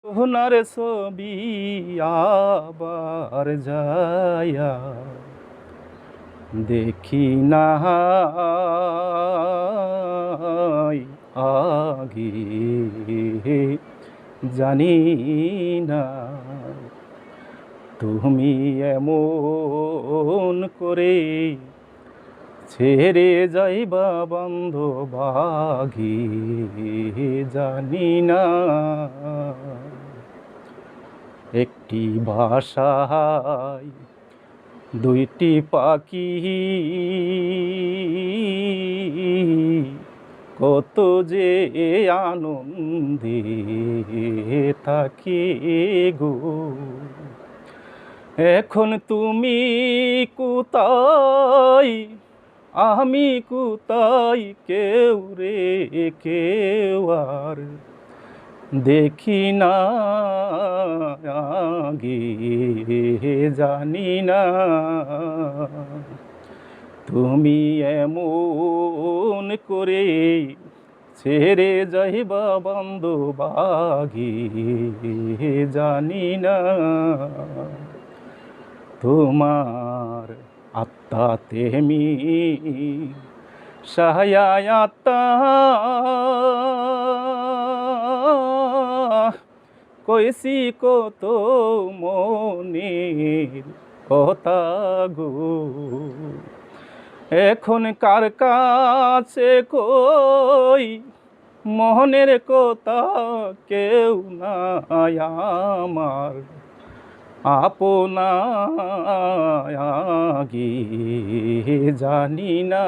সোনার ছবি আবার যায়া দেখি না আগে, জানি না তুমি এমন করে ছেড়ে যাইবা বান্ধব আগে, জানি না। একটি বাসায় দুইটি পাখি, কত যে আনন্দে থাকি গো। এখন তুমি কোথায়, আমি কোথায়, কেউ রে কেউ আর দেখি না আগে, জানি না তুমি এমন করে ছেড়ে যাইবা বান্ধব আগে, জানি না। তোমার আত্মা তেমি সাহায় আত্মা কইসি কত মনের কথা গো। এখন কার কাছে কই মনের কথা, কেউ নাই আমার আপনা আগে, জানি না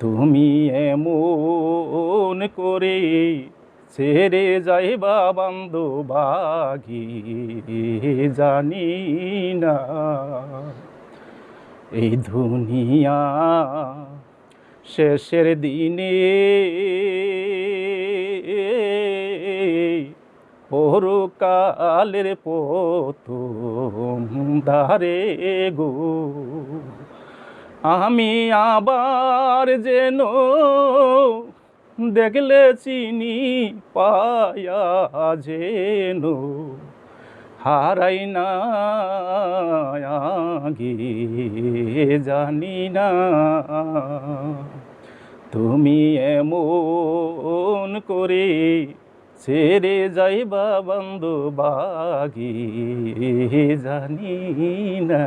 তুমি এমন করে ছেড়ে যাইবা বান্ধব আগে, জানি না। এই দুনিয়া শেষের দিনে পরকালের প্রথম দ্বারে গো, আমি আবার যেন দেখলে চিনি পায়া যেন হারাই না আগে, জানি না তুমি এমন করে ছেড়ে যাইবা বান্ধব আগে, জানি না।